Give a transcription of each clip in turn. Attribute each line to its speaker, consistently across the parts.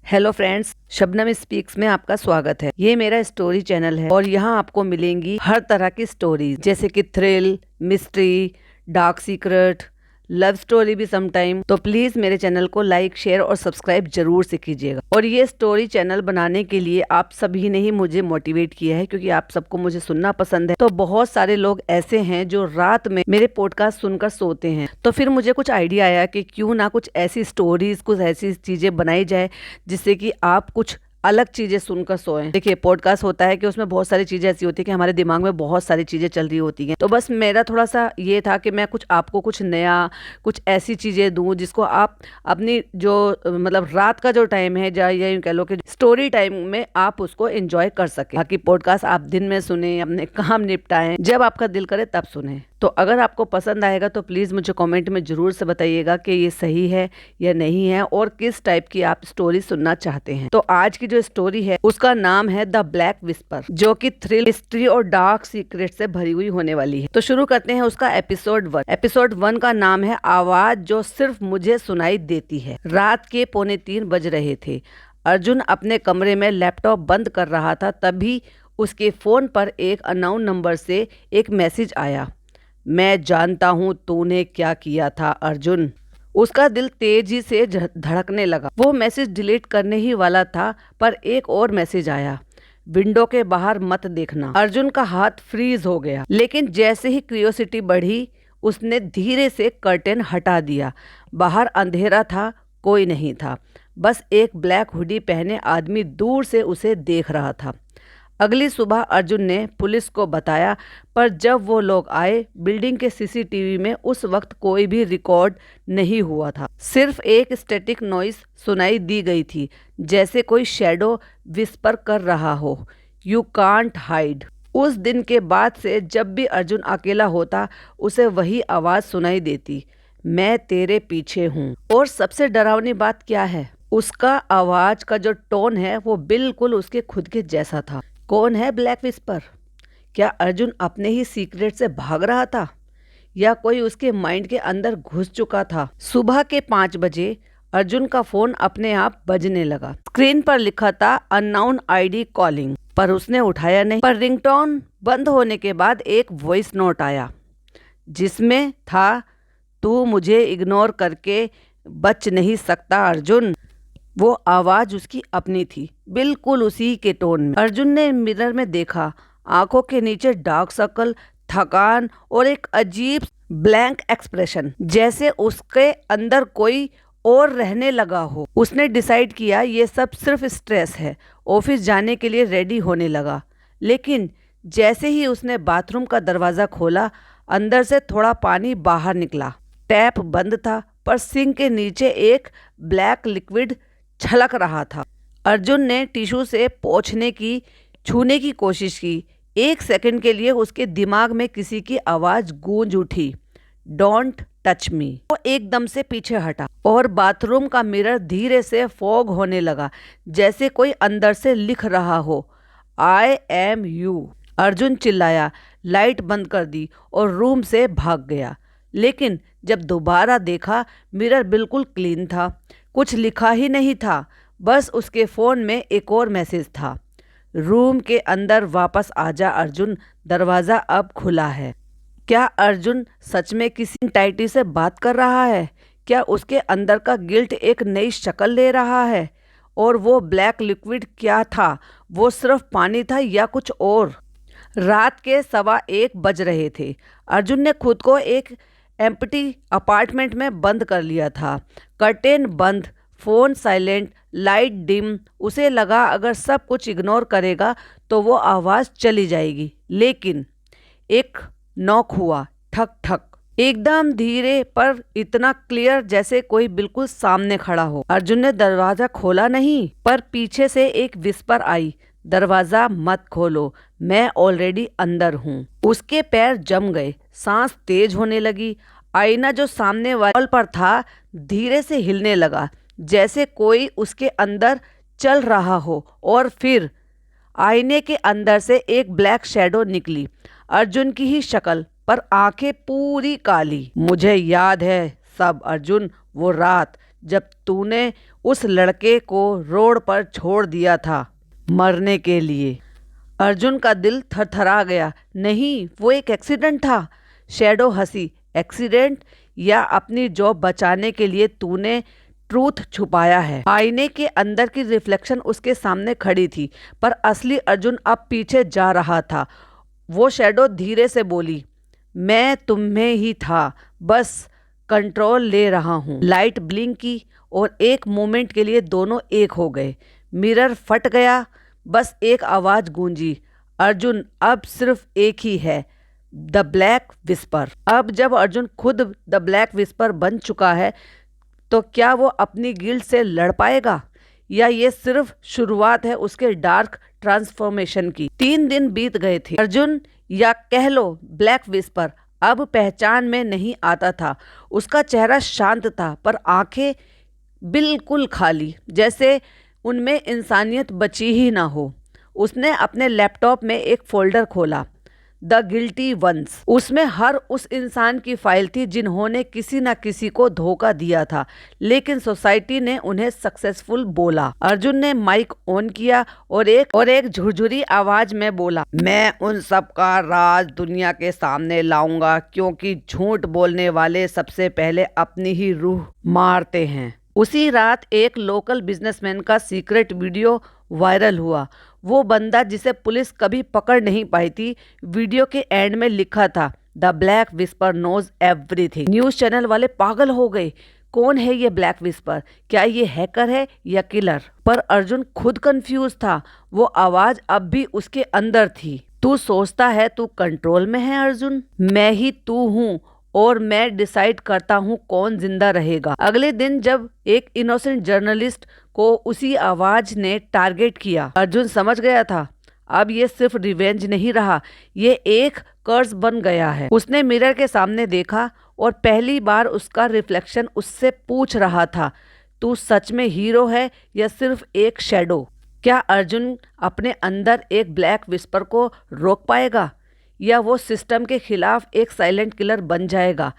Speaker 1: Hello friends, Shabnam speaks में आपका स्वागत है। ये मेरा स्टोरी चैनल है और यहाँ आपको मिलेंगी हर तरह की स्टोरीज, जैसे कि thrill, mystery, dark secret, love story भी समटाइम। तो प्लीज मेरे चैनल को लाइक, शेयर और सब्सक्राइब जरूर से कीजिएगा। और ये स्टोरी चैनल बनाने के लिए आप सभी ने ही मुझे मोटिवेट किया है, क्योंकि आप सबको मुझे सुनना पसंद है। तो बहुत सारे लोग ऐसे हैं जो रात में मेरे पॉडकास्ट सुनकर सोते हैं। तो फिर मुझे कुछ आइडिया आया कि क्यों ना कुछ ऐसी स्टोरीज, कुछ ऐसी चीजें बनाई जाए जिससे कि आप कुछ अलग चीजें सुनकर सोएं। देखिए, पॉडकास्ट होता है कि उसमें बहुत सारी चीजें ऐसी होती है कि हमारे दिमाग में बहुत सारी चीजें चल रही होती हैं। तो बस मेरा थोड़ा सा ये था कि मैं कुछ आपको कुछ नया, कुछ ऐसी चीजें दूं जिसको आप अपनी जो मतलब रात का जो टाइम है, या यूं कह लो कि स्टोरी टाइम में आप उसको एंजॉय कर सके। बाकी पॉडकास्ट आप दिन में सुने, अपने काम निपटाएं, जब आपका दिल करे तब सुने। तो अगर आपको पसंद आएगा तो प्लीज़ मुझे कमेंट में ज़रूर से बताइएगा कि ये सही है या नहीं है, और किस टाइप की आप स्टोरी सुनना चाहते हैं। तो आज की जो स्टोरी है उसका नाम है द ब्लैक विस्पर, जो कि थ्रिल, हिस्ट्री और डार्क सीक्रेट से भरी हुई होने वाली है। तो शुरू करते हैं उसका एपिसोड 1। एपिसोड 1 का नाम है आवाज जो सिर्फ मुझे सुनाई देती है। रात के 2:45 बज रहे थे। अर्जुन अपने कमरे में लैपटॉप बंद कर रहा था, तभी उसके फोन पर एक अननोन नंबर से एक मैसेज आया। मैं जानता हूँ तूने क्या किया था अर्जुन। उसका दिल तेजी से धड़कने लगा। वो मैसेज डिलीट करने ही वाला था, पर एक और मैसेज आया, विंडो के बाहर मत देखना। अर्जुन का हाथ फ्रीज हो गया, लेकिन जैसे ही क्यूरियोसिटी बढ़ी, उसने धीरे से कर्टेन हटा दिया। बाहर अंधेरा था, कोई नहीं था, बस एक ब्लैक हुडी पहने आदमी दूर से उसे देख रहा था। अगली सुबह अर्जुन ने पुलिस को बताया, पर जब वो लोग आए, बिल्डिंग के सीसीटीवी में उस वक्त कोई भी रिकॉर्ड नहीं हुआ था। सिर्फ एक स्टैटिक नॉइस सुनाई दी गई थी, जैसे कोई शैडो विस्पर कर रहा हो, यू कांट हाइड। उस दिन के बाद से जब भी अर्जुन अकेला होता, उसे वही आवाज़ सुनाई देती, मैं तेरे पीछे हूँ। और सबसे डरावनी बात क्या है, उसका आवाज़ का जो टोन है वो बिल्कुल उसके खुद के जैसा था। कौन है ब्लैक विस्पर? क्या अर्जुन अपने ही सीक्रेट से भाग रहा था, या कोई उसके माइंड के अंदर घुस चुका था? सुबह के 5 बजे अर्जुन का फोन अपने आप बजने लगा। स्क्रीन पर लिखा था अननोन आईडी कॉलिंग, पर उसने उठाया नहीं। पर रिंगटोन बंद होने के बाद एक वॉइस नोट आया, जिसमें था, तू मुझे इग्नोर करके बच नहीं सकता अर्जुन। वो आवाज उसकी अपनी थी, बिल्कुल उसी के टोन में। अर्जुन ने मिरर में देखा, आंखों के नीचे डार्क सर्कल, थकान और एक अजीब ब्लैंक एक्सप्रेशन, जैसे उसके अंदर कोई और रहने लगा हो। उसने डिसाइड किया ये सब सिर्फ स्ट्रेस है। ऑफिस जाने के लिए रेडी होने लगा, लेकिन जैसे ही उसने बाथरूम का दरवाज़ा खोला, अंदर से थोड़ा पानी बाहर निकला। टैप बंद था, पर सिंक के नीचे एक ब्लैक लिक्विड छलक रहा था। अर्जुन ने टिश्यू से पोंछने की, छूने की कोशिश की। एक सेकंड के लिए उसके दिमाग में किसी की आवाज गूंज उठी, डोंट टच मी। वो एकदम से पीछे हटा और बाथरूम का मिरर धीरे से फॉग होने लगा, जैसे कोई अंदर से लिख रहा हो, आई एम यू। अर्जुन चिल्लाया, लाइट बंद कर दी और रूम से भाग गया। लेकिन जब दोबारा देखा, मिरर बिल्कुल क्लीन था, कुछ लिखा ही नहीं था। बस उसके फ़ोन में एक और मैसेज था, रूम के अंदर वापस आजा अर्जुन, दरवाज़ा अब खुला है। क्या अर्जुन सच में किसी एंटाइटी से बात कर रहा है? क्या उसके अंदर का गिल्ट एक नई शक्ल ले रहा है? और वो ब्लैक लिक्विड क्या था? वो सिर्फ पानी था या कुछ और? रात के 1:15 बज रहे थे। अर्जुन ने खुद को एक एम्प्टी अपार्टमेंट में बंद कर लिया था। कर्टेन बंद, फोन साइलेंट, लाइट डिम। उसे लगा अगर सब कुछ इग्नोर करेगा तो वो आवाज़ चली जाएगी। लेकिन एक नॉक हुआ, ठक ठक, एकदम धीरे पर इतना क्लियर जैसे कोई बिल्कुल सामने खड़ा हो। अर्जुन ने दरवाज़ा खोला नहीं, पर पीछे से एक विस्पर आई, दरवाज़ा मत खोलो, मैं ऑलरेडी अंदर हूँ। उसके पैर जम गए, सांस तेज होने लगी। आईना जो सामने वॉल पर था धीरे से हिलने लगा, जैसे कोई उसके अंदर चल रहा हो। और फिर आईने के अंदर से एक ब्लैक शैडो निकली, अर्जुन की ही शक्ल, पर आंखें पूरी काली। मुझे याद है सब अर्जुन, वो रात जब तूने उस लड़के को रोड पर छोड़ दिया था मरने के लिए। अर्जुन का दिल थरथरा गया। नहीं, वो एक एक्सीडेंट था। शैडो हंसी। एक्सीडेंट या अपनी जॉब बचाने के लिए तूने ट्रूथ छुपाया है। आईने के अंदर की रिफ्लेक्शन उसके सामने खड़ी थी, पर असली अर्जुन अब पीछे जा रहा था। वो शैडो धीरे से बोली, मैं तुम्हें ही था, बस कंट्रोल ले रहा हूँ। लाइट ब्लिंक की और एक मोमेंट के लिए दोनों एक हो गए। मिरर फट गया, बस एक आवाज गूंजी, अर्जुन अब सिर्फ एक ही है, द ब्लैक विस्पर। अब जब अर्जुन खुद द ब्लैक विस्पर बन चुका है तो क्या वो अपनी गिल्ड से लड़ पाएगा, या ये सिर्फ शुरुआत है उसके डार्क ट्रांसफॉर्मेशन की। 3 दिन बीत गए थे। अर्जुन, या कह लो ब्लैक विस्पर, अब पहचान में नहीं आता था। उसका चेहरा शांत था, पर आंखें बिल्कुल खाली, जैसे उनमें इंसानियत बची ही ना हो। उसने अपने लैपटॉप में एक फोल्डर खोला, द गिल्टी वंस। उसमें हर उस इंसान की फाइल थी जिन्होंने किसी न किसी को धोखा दिया था, लेकिन सोसाइटी ने उन्हें सक्सेसफुल बोला। अर्जुन ने माइक ऑन किया और एक झुरझुरी आवाज में बोला, मैं उन सब का राज दुनिया के सामने लाऊंगा, क्योंकि झूठ बोलने वाले सबसे पहले अपनी ही रूह मारते हैं। उसी रात एक लोकल बिजनेसमैन का सीक्रेट वीडियो वायरल हुआ। वो बंदा जिसे पुलिस कभी पकड़ नहीं पाई थी। वीडियो के एंड में लिखा था, the black whisper knows everything. News channel वाले पागल हो गए। कौन है ये ब्लैक विस्पर? क्या ये हैकर है या किलर? पर अर्जुन खुद कंफ्यूज था। वो आवाज अब भी उसके अंदर थी। तू सोचता है तू कंट्रोल में है अर्जुन, मैं ही तू हूँ और मैं डिसाइड करता हूँ कौन जिंदा रहेगा। अगले दिन जब एक इनोसेंट जर्नलिस्ट को उसी आवाज ने टारगेट किया, अर्जुन समझ गया था अब ये सिर्फ रिवेंज नहीं रहा, ये एक कर्ज बन गया है। उसने मिरर के सामने देखा और पहली बार उसका रिफ्लेक्शन उससे पूछ रहा था, तू सच में हीरो है या सिर्फ एक शैडो? क्या अर्जुन अपने अंदर एक ब्लैक विस्पर को रोक पाएगा, या वो सिस्टम के खिलाफ एक साइलेंट किलर बन जाएगा?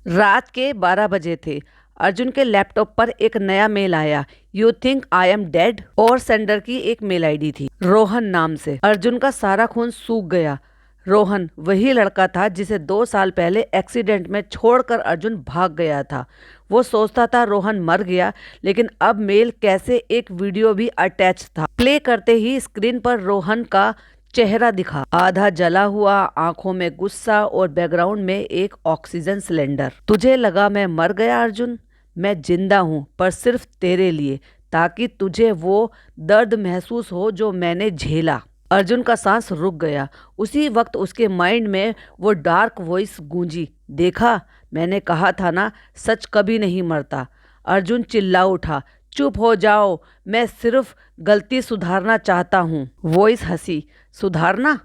Speaker 1: रात के 12 बजे थे। अर्जुन के लैपटॉप पर एक नया मेल आया, you think I am dead, और सेंडर की एक मेल आईडी थी, रोहन नाम से। अर्जुन का सारा खून सूख गया। रोहन वही लड़का था जिसे 2 साल पहले एक्सीडेंट में छोड़कर अर्जुन भाग गया था। वो सोचता था रोहन मर गया, लेकिन अब मेल कैसे एक वीडियो भी अटैच था। प्ले करते ही स्क्रीन पर रोहन का चेहरा दिखा, आधा जला हुआ, आंखों में गुस्सा और बैकग्राउंड में एक ऑक्सीजन सिलेंडर। तुझे लगा मैं मर गया अर्जुन? मैं जिंदा हूँ, पर सिर्फ तेरे लिए, ताकि तुझे वो दर्द महसूस हो जो मैंने झेला। अर्जुन का सांस रुक गया। उसी वक्त उसके माइंड में वो डार्क वॉइस गूंजी, देखा मैंने कहा था ना, सच कभी नहीं मरता। अर्जुन चिल्ला उठा, चुप हो जाओ, मैं सिर्फ गलती सुधारना चाहता हूँ। वॉइस हंसी, सुधारना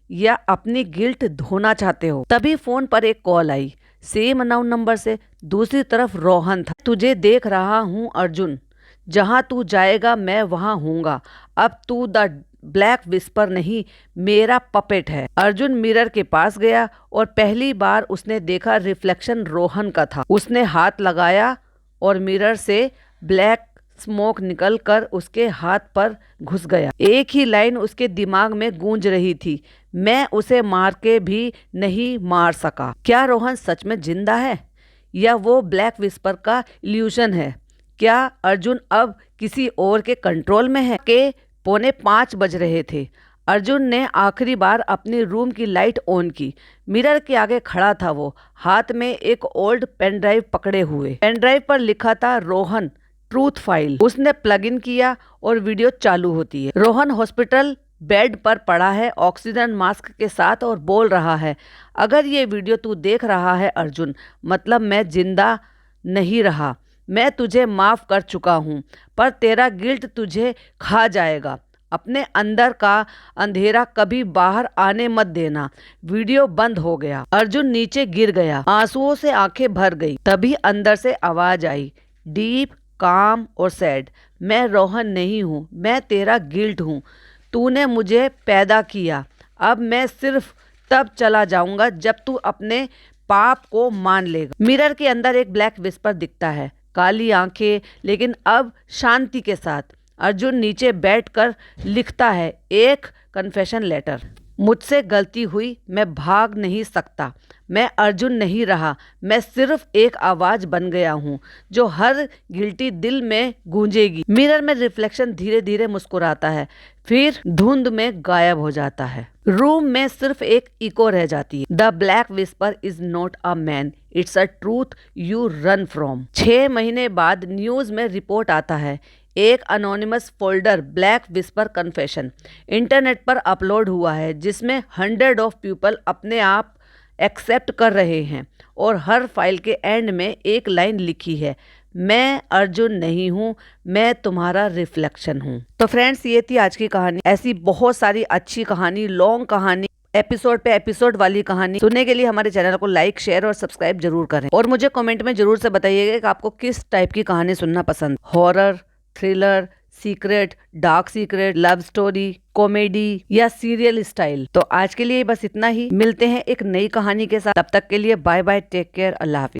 Speaker 1: या अपनी गिल्ट धोना चाहते हो? तभी फोन पर एक कॉल आई, सेम अननोन नंबर से। दूसरी तरफ रोहन था। तुझे देख रहा हूँ अर्जुन, जहाँ तू जाएगा मैं वहाँ हूँगा। अब तू द ब्लैक विस्पर नहीं, मेरा पपेट है। अर्जुन मिरर के पास गया और पहली बार उसने देखा रिफ्लेक्शन रोहन का था। उसने हाथ लगाया और मिरर से ब्लैक स्मोक निकलकर उसके हाथ पर घुस गया। एक ही लाइन उसके दिमाग में गूंज रही थी, मैं उसे मार के भी नहीं मार सका। क्या रोहन सच में जिंदा है, या वो ब्लैक विस्पर का इल्यूशन है? क्या अर्जुन अब किसी और के कंट्रोल में है? के 4:45 बज रहे थे। अर्जुन ने आखिरी बार अपनी रूम की लाइट ऑन की। मिरर के आगे खड़ा था वो, हाथ में एक ओल्ड पेन ड्राइव पकड़े हुए। पेन ड्राइव पर लिखा था रोहन ट्रूथ फाइल। उसने प्लग इन किया और वीडियो चालू होती है। रोहन हॉस्पिटल बेड पर पड़ा है, ऑक्सीजन मास्क के साथ, और बोल रहा है, अगर ये वीडियो तू देख रहा है अर्जुन, मतलब मैं जिंदा नहीं रहा। मैं तुझे माफ कर चुका हूँ, पर तेरा गिल्ट तुझे खा जाएगा। अपने अंदर का अंधेरा कभी बाहर आने मत देना। वीडियो बंद हो गया। अर्जुन नीचे गिर गया, आंसुओं से आंखें भर गई। तभी अंदर से आवाज आई, डीप, काम और सैड, मैं रोहन नहीं हूँ, मैं तेरा गिल्ट हूँ। तूने मुझे पैदा किया, अब मैं सिर्फ तब चला जाऊंगा जब तू अपने पाप को मान लेगा। मिरर के अंदर एक ब्लैक विस्पर दिखता है, काली आंखें, लेकिन अब शांति के साथ। अर्जुन नीचे बैठकर लिखता है एक कन्फेशन लेटर। मुझसे गलती हुई, मैं भाग नहीं सकता। मैं अर्जुन नहीं रहा, मैं सिर्फ एक आवाज बन गया हूँ जो हर गिल्टी दिल में गूंजेगी। मिरर में रिफ्लेक्शन धीरे धीरे मुस्कुराता है, फिर धुंध में गायब हो जाता है। रूम में सिर्फ एक इको रह जाती है। The black whisper is not a man, it's a truth you run from. 6 महीने बाद न्यूज में रिपोर्ट आता है, एक anonymous folder black whisper confession internet पर अपलोड हुआ है, जिसमें 100 ऑफ पीपल अपने आप एक्सेप्ट कर रहे हैं और हर फाइल के एंड में एक लाइन लिखी है, मैं अर्जुन नहीं हूँ, मैं तुम्हारा रिफ्लेक्शन हूँ। तो फ्रेंड्स, ये थी आज की कहानी। ऐसी बहुत सारी अच्छी कहानी, लॉन्ग कहानी, एपिसोड पे एपिसोड वाली कहानी सुनने के लिए हमारे चैनल को लाइक, शेयर और सब्सक्राइब जरूर करें। और मुझे कमेंट में जरूर से बताइएगा कि आपको किस टाइप की कहानी सुनना पसंद, horror, thriller, secret, dark secret, love story, comedy या सीरियल स्टाइल। तो आज के लिए बस इतना ही। मिलते हैं एक नई कहानी के साथ। तब तक के लिए बाय बाय, टेक केयर, अल्लाह हाफिज।